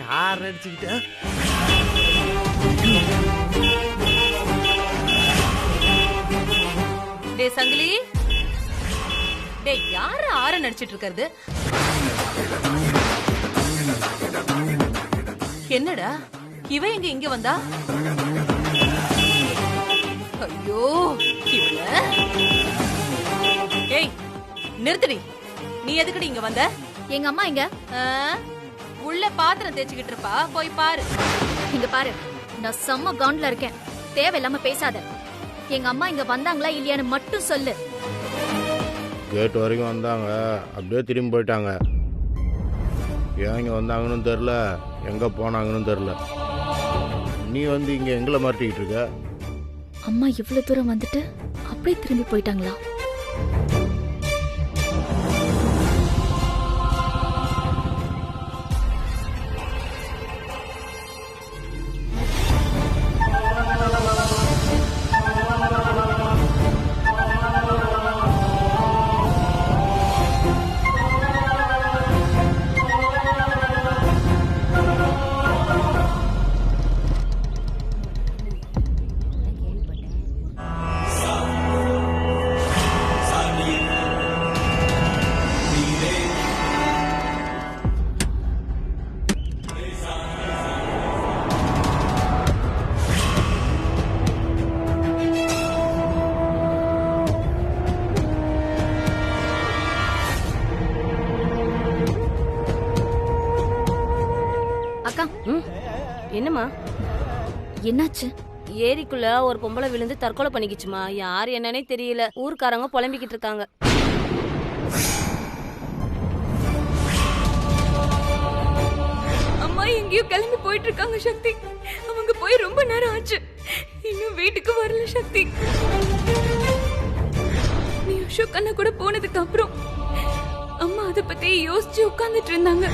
Horn அடிச்சுக்கிட்டு. டே சங்கிலி, டே யார ஹார்ன் அடிச்சிட்டு இருக்கிறது? என்னடா இவ எங்க இங்க வந்தா? ஐயோ இவள. ஏய் நிறுத்துடி, நீ எதுக்குடி இங்க வந்த? எங்க அம்மா இங்க உள்ள பாத்திரம் தேய்ச்சிக்கிட்டு இருப்பா, போய் பாரு. இங்க பாரு, நான் செம்ம கவுண்ட்ல இருக்கேன், தேவையில்லாம பேசாத. எங்க அம்மா இங்க வந்தாங்களா இல்லையான்னு மட்டும் சொல்லு. கேட் வரைக்கும் வந்தாங்க, அப்படியே திரும்பி போயிட்டாங்க. ஏன் இங்கே வந்தாங்கன்னு தெரில, எங்கே போனாங்கன்னு தெரில. நீ வந்து இங்கே எங்களை மாட்டிக்கிட்டு இருக்க. அம்மா இவ்வளவு தூரம் வந்துட்டு அப்படியே திரும்பி போயிட்டாங்களா? அக்கா, என்னம்மா என்னாச்சு? ஏரிக்குள்ள ஒரு பொம்பளை விழுந்து தற்கொலை பண்ணிக்கிச்சுமா. யார் என்னன்னே தெரியல, ஊர்க்காரங்க புலம்பிக்கிட்டு இருக்காங்க. அம்மா எங்கேயோ கிளம்பி போயிட்டு இருக்காங்க சக்தி. அவங்க போய் ரொம்ப நேரம் ஆச்சு, இன்னும் வீட்டுக்கு வரல சக்தி. நீ அசோக் அண்ணா கூட போனதுக்கு அப்புறம் அம்மா அதை பத்தி யோசிச்சு உட்கார்ந்துட்டு இருந்தாங்க.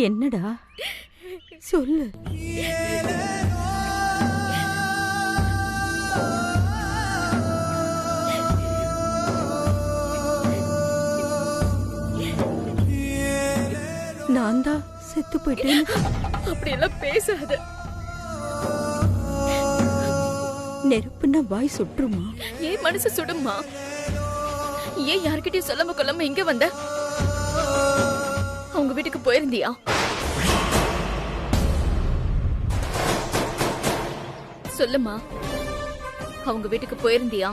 என்னடா சொல்லு. நான் தான் செத்து போயிட்டேன். அப்படியெல்லாம் பேசாத. நெருப்புன்னா வாய் சுற்றுமா? ஏன் மனசு சுடுமா? ஏன் யார்கிட்டயும் சொல்லாம கொள்ளாம இங்க வந்த? அவங்க வீட்டுக்கு போயிருந்தியா? சொல்லுமா, அவங்க வீட்டுக்கு போயிருந்தியா?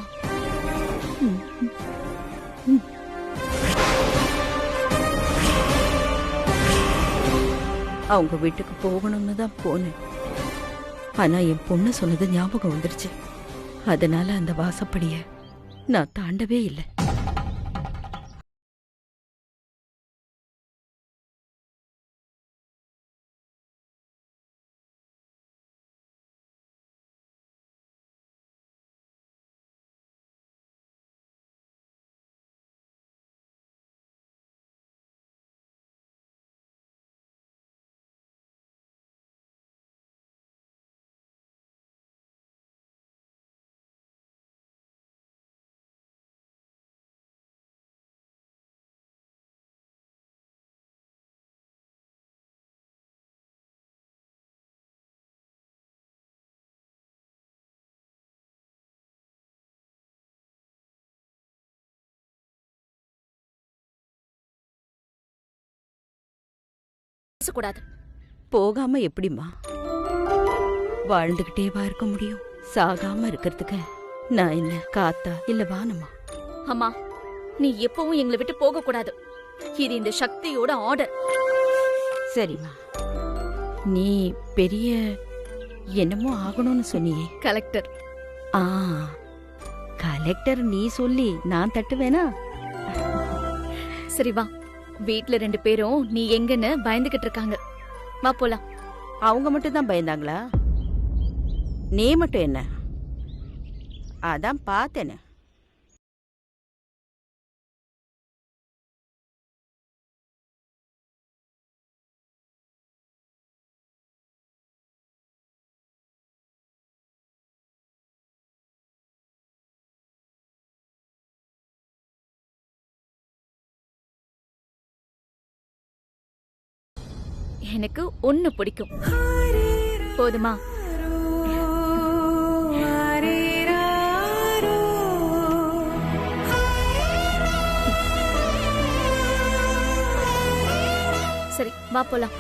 அவங்க வீட்டுக்கு போகணும்னு தான் போனேன். ஆனா என் பொண்ணு சொன்னது ஞாபகம் வந்துருச்சு. அதனால அந்த வாசப்படிய நான் தாண்டவே இல்லை. பேசக்கூடாது. போகாம எப்படிம்மா? வாழ்ந்துகிட்டேவா இருக்க முடியும்? சாகாம இருக்கிறதுக்கு நான் என்ன காத்தா இல்ல வானமா? அம்மா, நீ எப்பவும் எங்களை விட்டு போக கூடாது. இது இந்த சக்தியோட ஆர்டர். சரிம்மா, நீ பெரிய என்னமோ ஆகணும்னு சொன்னியே. கலெக்டர். ஆ, கலெக்டர் நீ சொல்லி நான் தட்டுவேனா? சரி வா, வீட்ல 2 பேரும் நீ எங்கன்னு பயந்துகிட்டு இருக்காங்க. வா போலாம். அவங்க மட்டும் தான் பயந்தாங்களா? நீ மட்டும் என்ன? அதான் பார்த்தேனே. எனக்கு ஒண்ணு பிடிக்கும். போதுமா? சரி வா போலாம்.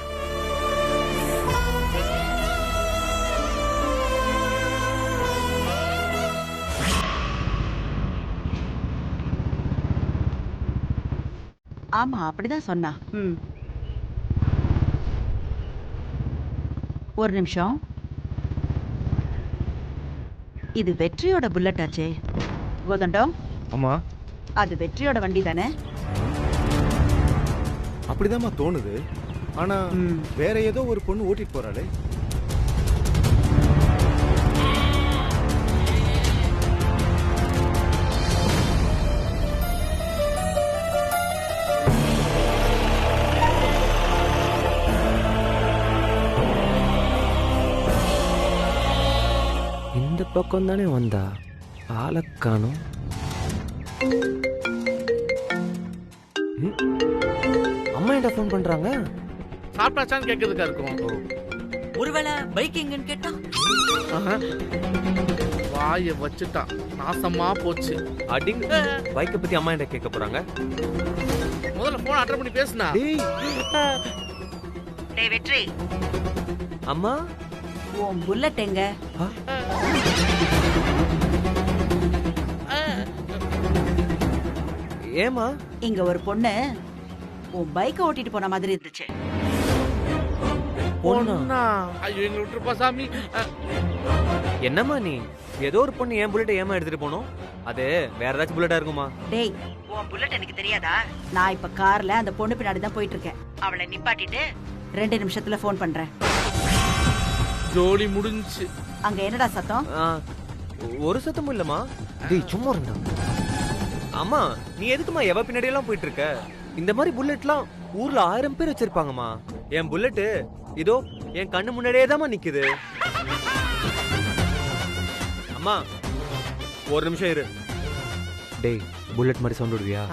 ஆமா, அப்படிதான் சொன்னா. ஒரு நிமிஷம். இது வெற்றியோட புல்லட் ஆச்சே. கோதண்டம். அம்மா, அது வெற்றியோட வண்டி தானே? அப்படிதாம்மா தோணுது. ஆனா வேற ஏதோ ஒரு பொண்ணு ஓட்டிட்டு போறாளே. இந்த பக்கம் தானே வந்தா, ஆளக்கானும். அம்மா என்ன ஃபோன் பண்றாங்க? சாப்பிட்டாச்சான்னு கேட்கறதுக்கா இருக்கும். ஒருவேளை பைக் எங்கன்னு கேட்டா? வாய வச்சுட்டான், நாசமா போச்சு. அடிங்க, பைக்கை பத்தி அம்மா என்ன கேட்க போறாங்க? முதல்ல போன் அட்டெண்ட் பண்ணி பேசுனா. டேய் வெற்றி, அம்மா உன் புல்லட் எங்க? ஏமா? இங்க ஒரு பொண்ணு உன் பைக்கை ஓட்டிட்டு போன மாதிரி இருந்துச்சு. பொண்ணா? ஐயோ, எங்களை விட்டுருப்பா சாமி. என்னம்மா நீ? ஏதோ ஒரு பொண்ணு என் புல்லட்டை ஏமா எடுத்துட்டு போனோம்? அது வேற ஏதாச்சும் புல்லட்டா இருக்குமா? டேய், உன் புல்லட் எனக்கு தெரியாதா? நான் இப்ப கார்ல அந்த பொண்ணு பின்னாடி தான் போயிட்டு இருக்கேன். அவளை நிப்பாட்டிட்டு 2 நிமிஷத்துல போன் பண்றேன். ஜோலி முடிஞ்சு. அங்க என்னடா சத்தம்? ஒரு சத்தமும் இல்லம்மா. டேய் சும்மா இருந்தா. அம்மா, நீ எதுக்குமா எவ பின்னாடி எல்லாம் போயிட்டு இருக்க? இந்த மாதிரி புல்லட்லாம் ஊர்ல 1000 பேர் வச்சிருப்பாங்கம்மா. என் புல்லட் இதோ என் கண்ணு முன்னாடியே தான்மா நிக்குது. அம்மா ஒரு நிமிஷம் இரு. டேய், புல்லட் மாதிரி சவுண்ட் விடுவியா?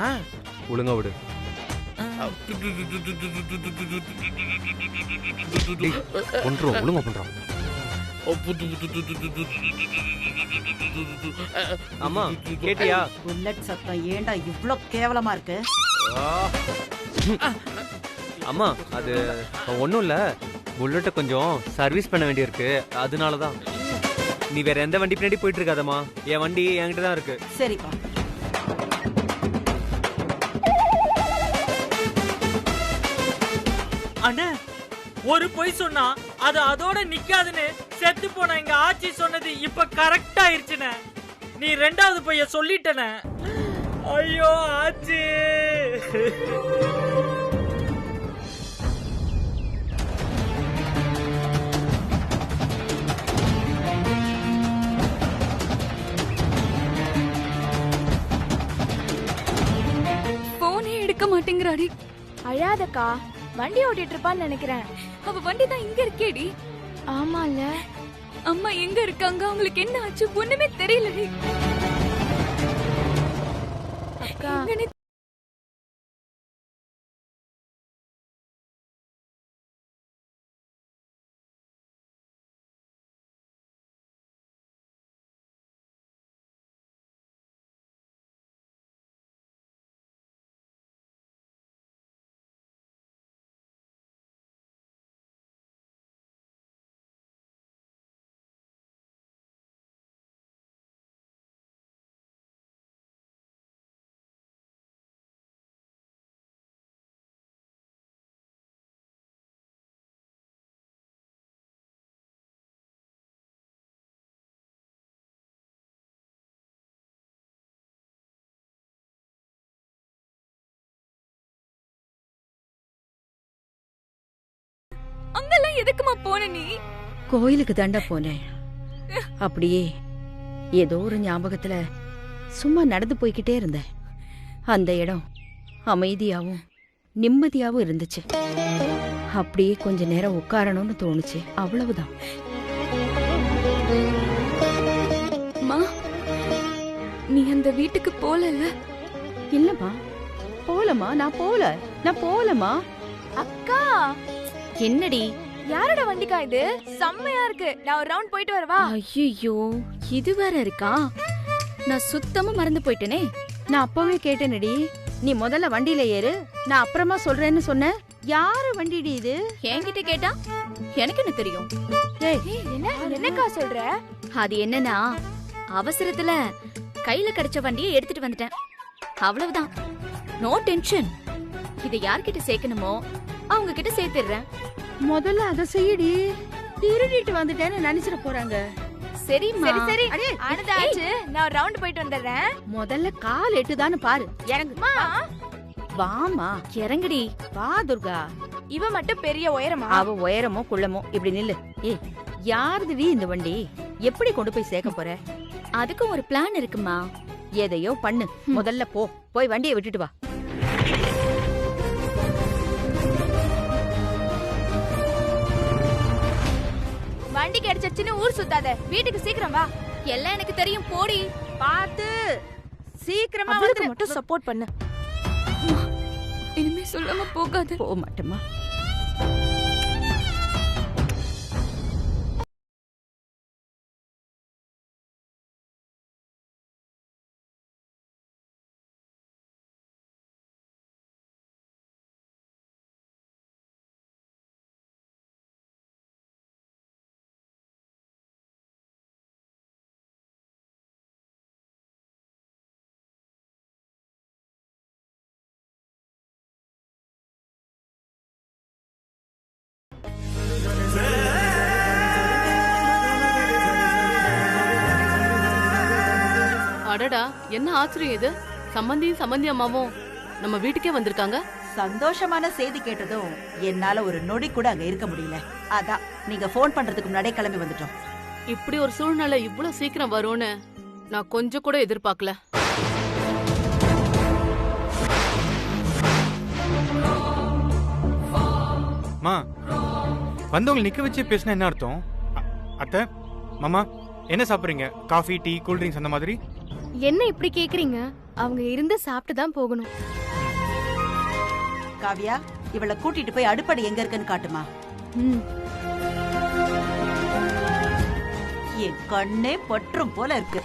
ஒழுங்கா விடு. பண்றோம், ஒழுங்கா பண்றோம். அம்மா கேட்டியா? புல்லட் சத்தம் ஏண்டா இவ்ளோ கேவலமா இருக்கு? அம்மா அது ஒண்ணும் இல்ல, புல்லட்ட கொஞ்சம் சர்வீஸ் பண்ண வேண்டியிருக்கு, அதனாலதான். நீ வேற எந்த வண்டி பின்னாடி போயிட்டு இருக்காதம்மா, என் வண்டி என்கிட்ட தான் இருக்கு. சரிப்பா. அண்ணா, ஒரு பொய் சொன்னா அது அதோட நிக்காதுன்னு செத்து போன எங்க ஆச்சி சொன்னது இப்ப கரெக்டா ஆயிருச்சுண்ணே. நீ ரெண்டாவது பையன் சொல்லிட்டன. ஐயோ ஆச்சி. போனே எடுக்க மாட்டேங்கிறாடி. அழாதக்கா, வண்டி ஓட்டிட்டு இருப்பான்னு நினைக்கிறேன். அவ வண்டி தான் இங்க இருக்கேடி. ஆமால, அம்மா எங்க இருக்காங்க, அவங்களுக்கு என்ன ஆச்சு ஒண்ணுமே தெரியலடி. அக்கா அங்கெல்லாம் எதுக்குமா போன நீ? கோயிலுக்கு தாண்டா போனேன். அப்படியே ஏதோ ஒரு ஞாபகத்துல சும்மா நடந்து போய்கிட்டே இருந்தேன். அந்த இடம் அமைதியாவும் நிம்மதியாவும் இருந்துச்சு. அப்படியே கொஞ்ச நேரம் உட்காரணும்னு தோணுச்சு, அவ்வளவுதான். அம்மா, நீ அந்த வீட்டுக்கு போலல? இல்லம்மா, போலமா, நான் போலமா. அக்கா, என்னடி? யாரோட வண்டிக்கா இது? செம்மையா இருக்கு. நான் ஒரு ரவுண்ட் போயிட்டு வரவா? ஐயோ, இது வேற இருக்கா? நான் சுத்தமா மறந்து போயிட்டேனே. நான் அப்பவே கேட்டேனடி, நீ முதல்ல வண்டியில ஏறு, நான் அப்புறமா சொல்றேன்னு சொன்ன. யாரு வண்டிடி இது? என்கிட்ட கேட்டா எனக்கு என்ன தெரியும்? ஏய், என்னக்கா சொல்ற? அது என்னன்னா, அவசரத்துல கையில கிடைச்ச வண்டியை எடுத்துட்டு வந்துட்டேன், அவ்வளவுதான். No tension. இதை யார்கிட்ட சேர்க்கணுமோ அவங்க கிட்ட சேர்த்துடுறேன். முதல்ல அதை செய்யடி. திருடிட்டு வந்துட்டேன்னு நினைச்சிட போறாங்க. சரிம்மா. சரி ஆனதாச்சு, நான் ஒரு ரவுண்ட் போயிட்டு வந்துடுறேன். முதல்ல கால் எட்டுதான்னு பாரு. இறங்குமா, வாமா. இறங்குடி. வா துர்கா. இவ மட்டும் பெரிய உயரமா? அவ உயரமோ குள்ளமோ இப்படி நில்லு. ஏய், யாருதுடி இந்த வண்டி? எப்படி கொண்டு போய் சேர்க்க போற? அதுக்கும் ஒரு பிளான் இருக்குமா. எதையோ பண்ணு. முதல்ல போய் வண்டியை விட்டுட்டு வா. வண்டி கிடைச்சிருச்சுன்னு ஊர் சுத்தாத, வீட்டுக்கு சீக்கிரம் வா. எல்லாம் எனக்கு தெரியும், போடி. பார்த்து சீக்கிரமா அவளுக்கு வந்து மட்டும் சப்போர்ட் பண்ணு. இனிமே சொல்லாம போகாத. போக மாட்டேமா. அடடா, என்ன ஆச்சரியம் இது! சம்பந்தி அம்மாவும் நம்ம வீட்டுக்கே வந்திருக்காங்க. சந்தோஷமான செய்தி கேட்டதும் என்னால ஒரு நொடி கூட அங்க இருக்க முடியல. அதான் நீங்க போன் பண்றதுக்கு முன்னாடியே கிளம்பி வந்துட்டோம். இப்படி ஒரு சூழ்நிலை இவ்வளவு சீக்கிரம் வரும்னு நான் கொஞ்சம் கூட எதிர்பார்க்கல. மா, வந்தவங்களை நிக்க வச்சு பேசினா என்ன அர்த்தம்? அத்தை, மாமா, என்ன சாப்பிடுறீங்க? காஃபி, டீ, கூல் ட்ரிங்க்ஸ் அந்த மாதிரி? என்ன இப்படி கேக்குறீங்க? அவங்க இருந்து சாப்பிட்டு தான் போகணும். காவியா, இவளை கூட்டிட்டு போய் அடுப்படை எங்க இருக்குன்னு காட்டுமா. என் கண்ணே பற்றும் போல இருக்கு.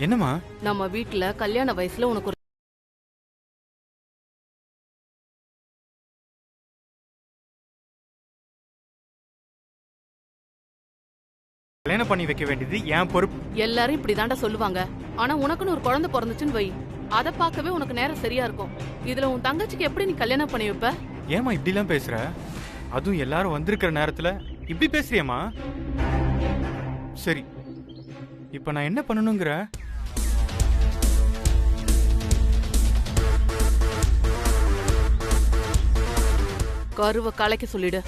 என்னம்மா? நம்ம வீட்ல கல்யாண வயசுல உனக்கு ஒரு கல்யாணம் பண்ணி வைக்க வேண்டியது என் பொறுப்பு. எல்லாரும் இப்படிதாண்டா சொல்லுவாங்க. ஆனா உனக்குன்னு ஒரு குழந்தை பிறந்துச்சுன்னு வை, அத பார்க்கவே உனக்கு நேரம் சரியா இருக்கும். இதுல உன் தங்கச்சிக்கு எப்படி நீ கல்யாணம் பண்ணி வைப்ப? ஏமா இப்படி எல்லாம் பேசுற? அதுவும் எல்லாரும் வந்திருக்கிற நேரத்துல இப்படி பேசுறியம்மா? சரி, இப்ப நான் என்ன பண்ணணுங்கிற? கருவை கலைக்க சொல்லிடு.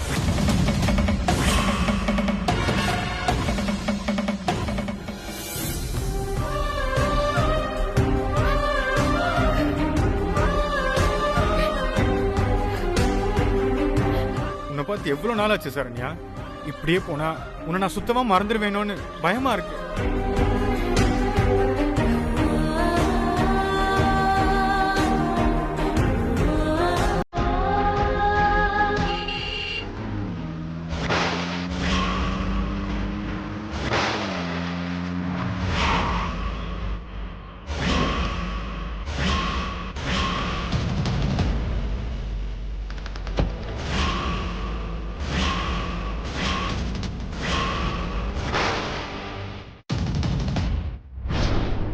உன்னை பார்த்து எவ்வளவு நாள் ஆச்சு சரண்யா? இப்படியே போனா உன்னை நான் சுத்தமா மறந்துடுவேணும்னு பயமா இருக்கு.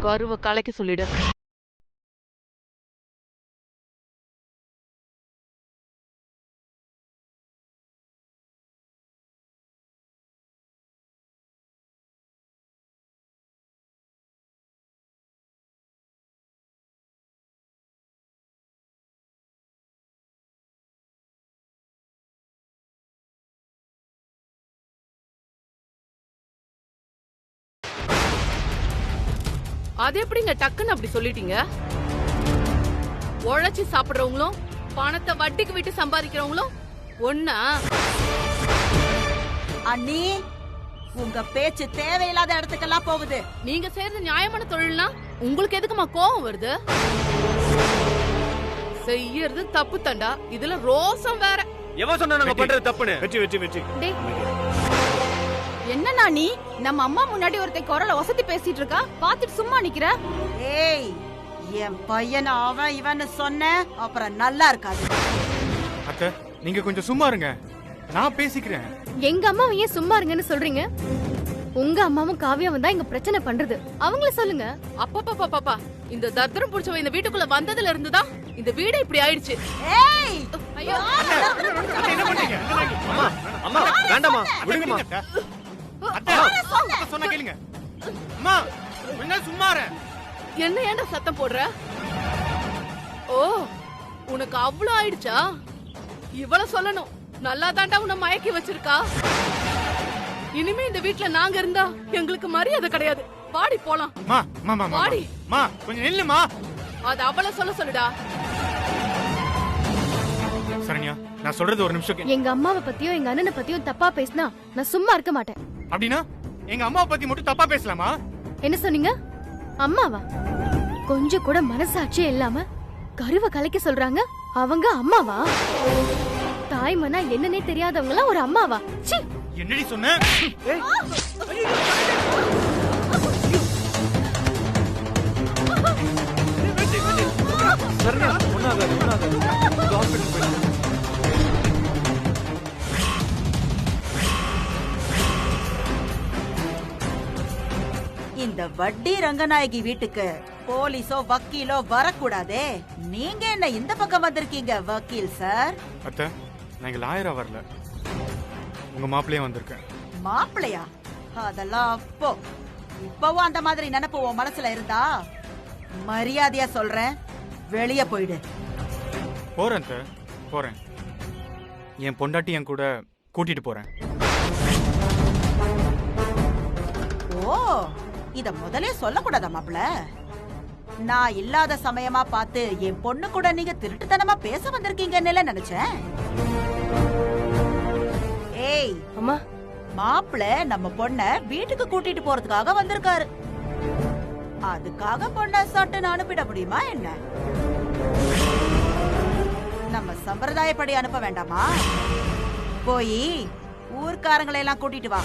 கருவை கலைக்க சொல்லிடு. அது எப்படிங்க டக்குன்னு அப்படி சொல்லிட்டீங்க? உழைச்சி சாப்பிடுறவங்களும் பணத்தை வட்டிக்கு விட்டு சம்பாதிக்கிறவங்களும் ஒண்ணா? அண்ணி, உங்க பேச்சு தேவையில்லாத இடத்துக்கெல்லாம் போகுது. நீங்க செய்யறது நியாயமான தொழில்னா உங்களுக்கு எதுக்குமா கோவம் வருது? செய்யறது தப்பு தண்டா, இதுல ரோசம் வேற. எவன் சொன்னா நாங்க பண்றது தப்புன்னு? வெச்சு என்னன்னா நீ நம்ம அம்மா முன்னாடி ஒருத்தன் குரலை வசதி பேசிட்டு இருக்கா, பாத்துட்டு சும்மா நிக்கிற? ஏய், என் பையன் அவன் இவன்னு சொன்ன அப்புறம் நல்லா இருக்காது. அத்தை, நீங்க கொஞ்சம் சும்மா இருங்க, நான் பேசிக்கிறேன். எங்க அம்மாவை ஏன் சும்மா இருங்கன்னு சொல்றீங்க? உங்க அம்மாவும் காவியாவும் தான் இங்க பிரச்சனை பண்றது. அவங்கள சொல்லுங்க. அப்பா, இந்த தர்தரம் புடிச்சவன் இந்த வீட்டுக்குள்ள வந்ததுல இருந்துதான் இந்த வீடு இப்படி ஆயிடுச்சு. ஏய், ஐயோ, என்ன பண்றீங்க? அம்மா அம்மா வேண்டாம்மா, விடுங்கம்மா. அத்தை, சொன்னா கேளுங்க. அம்மா, என்ன சும்மா இரு. என்ன ஏன்டா சத்தம் போடுற? ஓ, உனக்கு அவ்வளவு ஆயிடுச்சா? இவள சொல்லணும். நல்லா தாண்டா உன்னை மயக்கி வச்சிருக்கா. இனிமே இந்த வீட்ல நாங்க இருந்தா எங்களுக்கு மரியாதை கிடையாது. பாடி போலாம். பாடி கொஞ்சம் நில்லுமா. அது அவள சொல்லுடா. சரண்யா, நான் சொல்றது ஒரு நிமிஷம். எங்க அம்மாவை பத்தியும் எங்க அண்ணனை பத்தியும் தப்பா பேசினா நான் சும்மா இருக்க மாட்டேன். அப்படின்னா எங்க அம்மாவை பத்தி மட்டும் தப்பா பேசலாமா? என்ன சொன்னீங்க? அம்மாவா? கொஞ்சம் கூட மனசாட்சியே இல்லாம கருவை கலைக்க சொல்றாங்க. அவங்க அம்மாவா? தாய்மனா என்னன்னே தெரியாதவங்களா ஒரு அம்மாவா? ச்சீ! என்னடி சொன்ன? சரண்யா, ஒண்ணாகாது. ஹாஸ்பிடல் போயிடு. இந்த வட்டி ரங்கநாயகி வீட்டுக்கு போலீஸோ வக்கீலோ வரக்கூடாதே. நீங்க என்ன இந்த பக்கம் வந்திருக்கீங்க வக்கீல் சார்? அத்தை, நான் இங்க லாயரா வரல, உங்க மாப்பிள்ளையே வந்திருக்கேன். மாப்பிள்ளையா? அதெல்லாம் அப்போ. இப்பவும் அந்த மாதிரி நினைப்பு உன் மனசுல இருந்தா மரியாதையா சொல்றேன், வெளிய போயிடு. போறேன் அத்தை, போறேன். என் பொண்டாட்டி என் கூட கூட்டிட்டு போறேன். ஓ, இத முதலே சொல்லக்கூடாதா மாப்பிள்ள? நான் இல்லாத சமயமா பார்த்து என் பொண்ணு கூட நீங்க திருட்டுத்தனமா பேச வந்திருக்கீங்கன்னு நினைச்சேன். ஏய் அம்மா, மாப்பிள்ள நம்ம பொண்ண வீட்டுக்கு கூட்டிட்டு போறதுக்காக வந்திருக்காரு. அதுக்காக பொண்ண சட்டுன்னு அனுப்பிட முடியுமா என்ன? நம்ம சம்பிரதாயப்படி அனுப்ப வேண்டாமா? போய் ஊர்க்காரங்களை எல்லாம் கூட்டிட்டு வா.